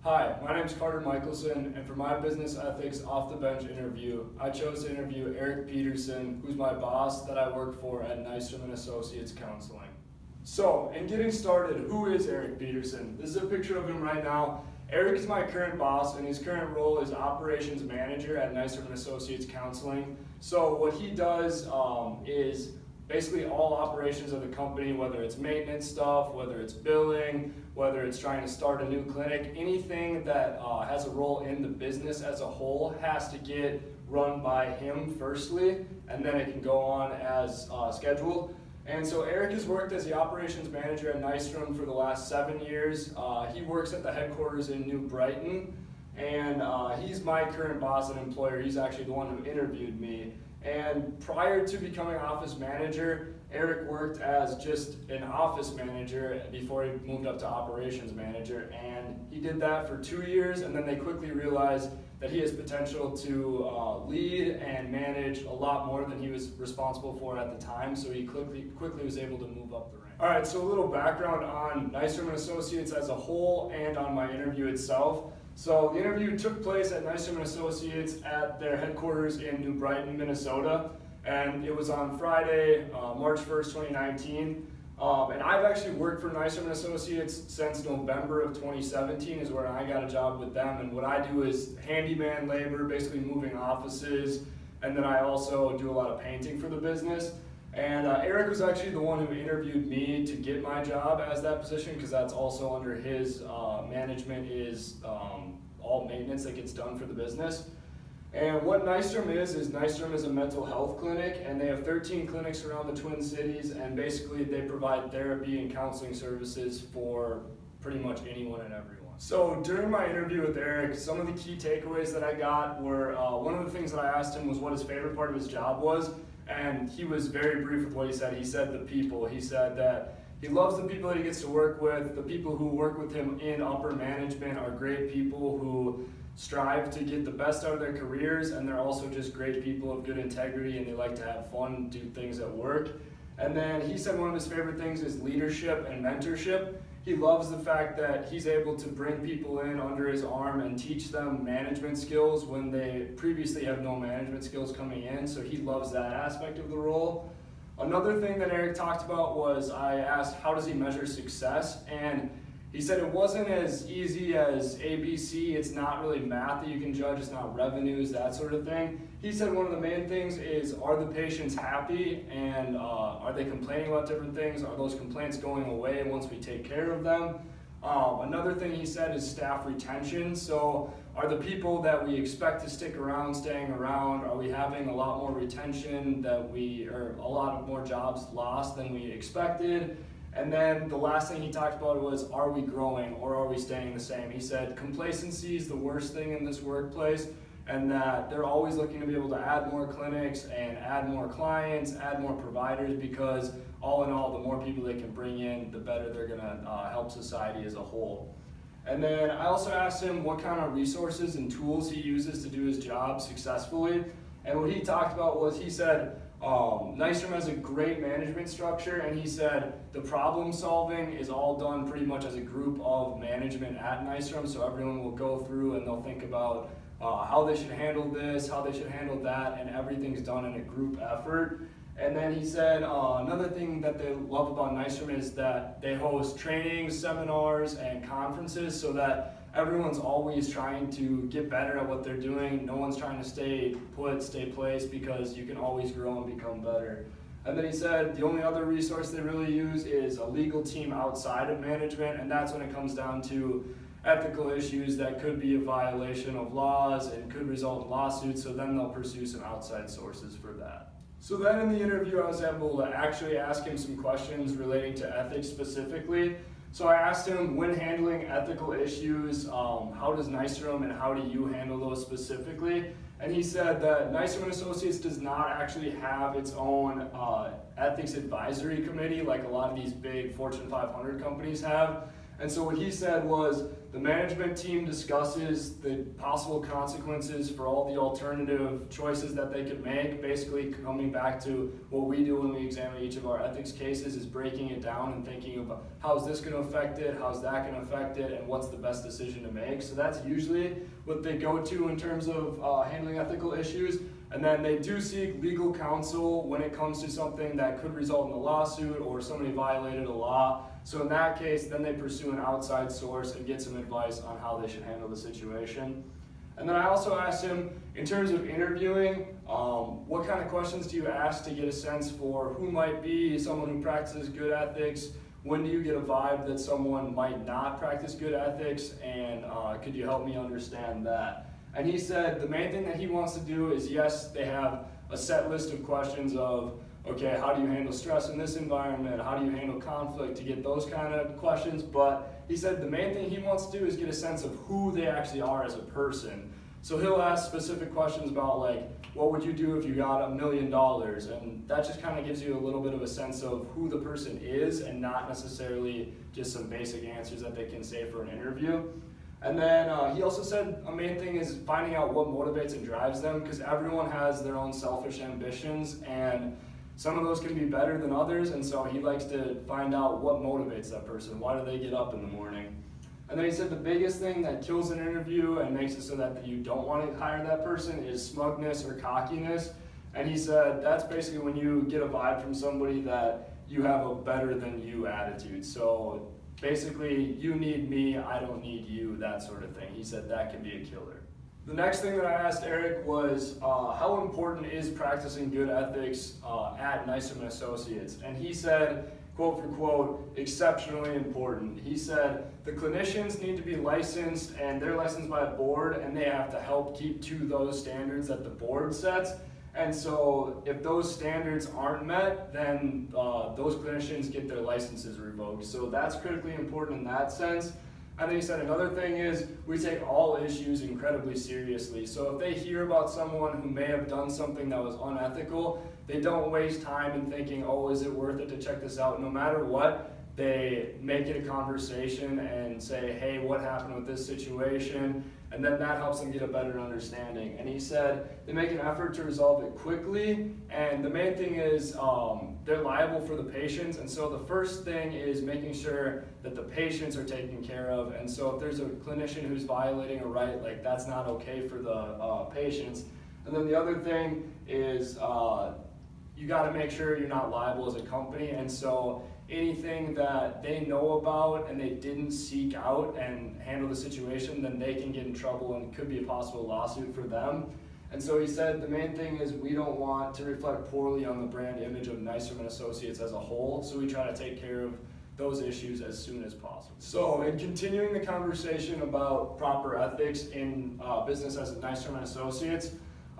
Hi, my name is Carter Michaelson, and for my business ethics off the bench interview, I chose to interview Eric Peterson, who's my boss that I work for at Nystrom & Associates Counseling. So, in getting started, who is Eric Peterson? This is a picture of him right now. Eric is my current boss, and his current role is operations manager at Nystrom & Associates Counseling. So what he does is basically all operations of the company, whether it's maintenance stuff, whether it's billing, whether it's trying to start a new clinic, anything that has a role in the business as a whole has to get run by him firstly, and then it can go on as scheduled. And so Eric has worked as the operations manager at Nystrom for the last 7 years. He works at the headquarters in New Brighton, and he's my current boss and employer. He's actually the one who interviewed me. And prior to becoming office manager, Eric worked as just an office manager before he moved up to operations manager. And he did that for 2 years, and then they quickly realized that he has potential to lead and manage a lot more than he was responsible for at the time. So he quickly was able to move up the ranks. All right, so a little background on Nystrom & Associates as a whole and on my interview itself. So the interview took place at Nystrom & Associates at their headquarters in New Brighton, Minnesota, and it was on Friday, March 1st, 2019. And I've actually worked for Nystrom & Associates since November of 2017 is where I got a job with them, and what I do is handyman labor, basically moving offices, and then I also do a lot of painting for the business. And Eric was actually the one who interviewed me to get my job as that position, because that's also under his management is all maintenance that gets done for the business. And what Nystrom is Nystrom is a mental health clinic, and they have 13 clinics around the Twin Cities, and basically they provide therapy and counseling services for pretty much anyone and everyone. So during my interview with Eric, some of the key takeaways that I got were, one of the things that I asked him was what his favorite part of his job was. And he was very brief with what he said. He said the people. He said that he loves the people that he gets to work with. The people who work with him in upper management are great people who strive to get the best out of their careers, and they're also just great people of good integrity, and they like to have fun, do things at work. And then he said one of his favorite things is leadership and mentorship. He loves the fact that he's able to bring people in under his arm and teach them management skills when they previously have no management skills coming in, so he loves that aspect of the role. Another thing that Eric talked about was I asked how does he measure success, and he said it wasn't as easy as ABC. It's not really math that you can judge, it's not revenues, that sort of thing. He said one of the main things is, are the patients happy, and are they complaining about different things? Are those complaints going away once we take care of them? Another thing he said is staff retention. So are the people that we expect to stick around staying around? Are we having a lot more retention or a lot of more jobs lost than we expected? And then the last thing he talked about was, are we growing or are we staying the same? He said complacency is the worst thing in this workplace, and that they're always looking to be able to add more clinics and add more clients, add more providers, because all in all, the more people they can bring in, the better they're gonna help society as a whole. And then I also asked him what kind of resources and tools he uses to do his job successfully. And what he talked about was, he said, Nystrom has a great management structure, and he said the problem solving is all done pretty much as a group of management at Nystrom, so everyone will go through and they'll think about how they should handle this, how they should handle that, and everything's done in a group effort. And then he said another thing that they love about Nystrom is that they host trainings, seminars, and conferences so that everyone's always trying to get better at what they're doing. No one's trying to stay put, stay placed, because you can always grow and become better. And then he said the only other resource they really use is a legal team outside of management, and that's when it comes down to ethical issues that could be a violation of laws and could result in lawsuits, so then they'll pursue some outside sources for that. So then in the interview, I was able to actually ask him some questions relating to ethics specifically. So I asked him, when handling ethical issues, how does Nystrom and how do you handle those specifically? And he said that Nystrom & Associates does not actually have its own ethics advisory committee like a lot of these big Fortune 500 companies have. And so what he said was, the management team discusses the possible consequences for all the alternative choices that they could make. Basically coming back to what we do when we examine each of our ethics cases is breaking it down and thinking about how's this going to affect it, how's that going to affect it, and what's the best decision to make. So that's usually what they go to in terms of handling ethical issues. And then they do seek legal counsel when it comes to something that could result in a lawsuit or somebody violated a law. So in that case, then they pursue an outside source and get some advice on how they should handle the situation. And then I also asked him, in terms of interviewing, what kind of questions do you ask to get a sense for who might be someone who practices good ethics? When do you get a vibe that someone might not practice good ethics? And could you help me understand that? And he said the main thing that he wants to do is, yes, they have a set list of questions of, okay, how do you handle stress in this environment? How do you handle conflict, to get those kind of questions? But he said the main thing he wants to do is get a sense of who they actually are as a person. So he'll ask specific questions about, like, what would you do if you got $1 million? And that just kind of gives you a little bit of a sense of who the person is, and not necessarily just some basic answers that they can say for an interview. And then he also said a main thing is finding out what motivates and drives them, because everyone has their own selfish ambitions, and some of those can be better than others, and so he likes to find out what motivates that person. Why do they get up in the morning? And then he said the biggest thing that kills an interview and makes it so that you don't want to hire that person is smugness or cockiness. And he said that's basically when you get a vibe from somebody that you have a better than you attitude. So basically, you need me, I don't need you, that sort of thing. He said that can be a killer. The next thing that I asked Eric was, how important is practicing good ethics at Nyström & Associates? And he said, quote for quote, exceptionally important. He said, the clinicians need to be licensed, and they're licensed by a board, and they have to help keep to those standards that the board sets. And so if those standards aren't met, then those clinicians get their licenses revoked. So that's critically important in that sense. And then he said another thing is we take all issues incredibly seriously. So if they hear about someone who may have done something that was unethical, they don't waste time in thinking, oh, is it worth it to check this out? No matter what, they make it a conversation and say, hey, what happened with this situation? And then that helps them get a better understanding. And he said they make an effort to resolve it quickly, and the main thing is they're liable for the patients, and so the first thing is making sure that the patients are taken care of. And so if there's a clinician who's violating a right, like, that's not okay for the patients. And then the other thing is you got to make sure you're not liable as a company, and so anything that they know about and they didn't seek out and handle the situation, then they can get in trouble and it could be a possible lawsuit for them. And so he said the main thing is we don't want to reflect poorly on the brand image of Nyström & Associates as a whole, so we try to take care of those issues as soon as possible. So in continuing the conversation about proper ethics in business as Nyström & Associates,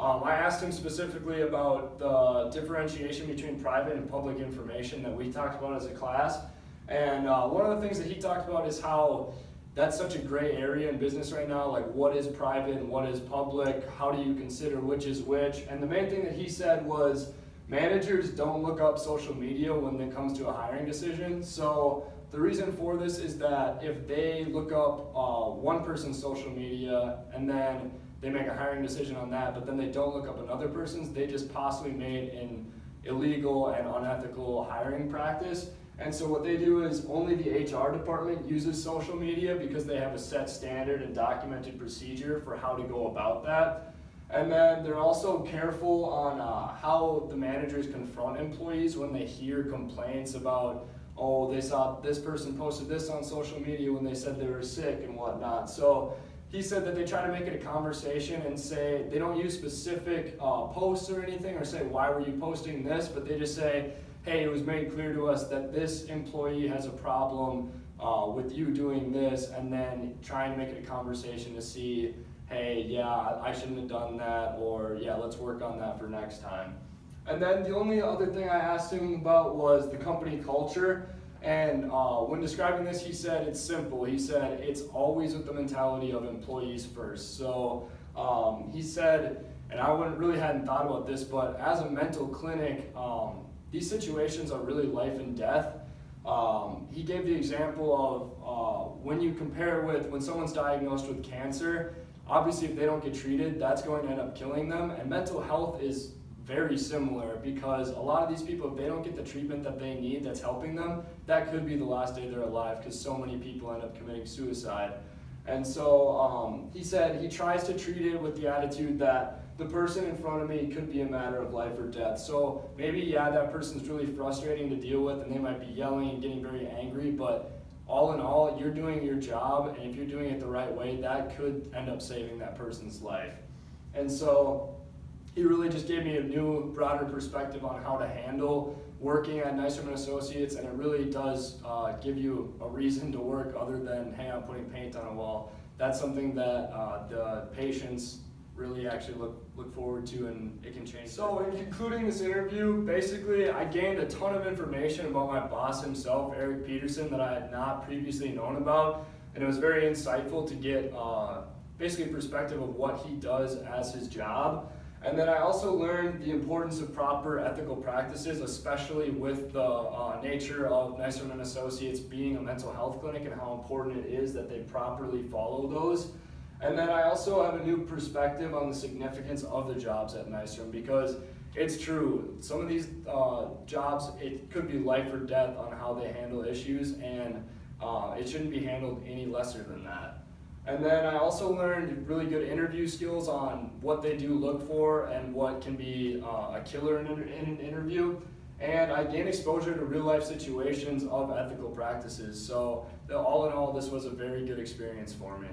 I asked him specifically about the differentiation between private and public information that we talked about as a class. And one of the things that he talked about is how that's such a gray area in business right now, like what is private and what is public, how do you consider which is which? And the main thing that he said was managers don't look up social media when it comes to a hiring decision. So the reason for this is that if they look up one person's social media and then they make a hiring decision on that, but then they don't look up another person's, they just possibly made an illegal and unethical hiring practice. And so what they do is only the HR department uses social media because they have a set standard and documented procedure for how to go about that. And then they're also careful on how the managers confront employees when they hear complaints about, oh, they saw this person posted this on social media when they said they were sick and whatnot. So he said that they try to make it a conversation and say, they don't use specific posts or anything or say, why were you posting this? But they just say, hey, it was made clear to us that this employee has a problem with you doing this, and then trying to make it a conversation to see, hey, yeah, I shouldn't have done that, or yeah, let's work on that for next time. And then the only other thing I asked him about was the company culture. And when describing this, he said it's simple. He said it's always with the mentality of employees first. So he said, and I really hadn't thought about this, but as a mental clinic, these situations are really life and death. he gave the example of when you compare it with when someone's diagnosed with cancer, obviously if they don't get treated, that's going to end up killing them. And mental health is very similar, because a lot of these people, if they don't get the treatment that they need that's helping them, that could be the last day they're alive, because so many people end up committing suicide. And so he said he tries to treat it with the attitude that the person in front of me could be a matter of life or death. So maybe, yeah, that person's really frustrating to deal with and they might be yelling and getting very angry, but all in all, you're doing your job, and if you're doing it the right way, that could end up saving that person's life. And so he really just gave me a new, broader perspective on how to handle working at Nyström & Associates, and it really does give you a reason to work other than, hey, I'm putting paint on a wall. That's something that the patients really actually look forward to, and it can change. So in concluding this interview, basically I gained a ton of information about my boss himself, Eric Peterson, that I had not previously known about, and it was very insightful to get basically a perspective of what he does as his job. And then I also learned the importance of proper ethical practices, especially with the nature of Nyström & Associates being a mental health clinic, and how important it is that they properly follow those. And then I also have a new perspective on the significance of the jobs at Nyström, because it's true, some of these jobs, it could be life or death on how they handle issues, and it shouldn't be handled any lesser than that. And then I also learned really good interview skills on what they do look for and what can be a killer in an interview. And I gained exposure to real life situations of ethical practices. So all in all, this was a very good experience for me.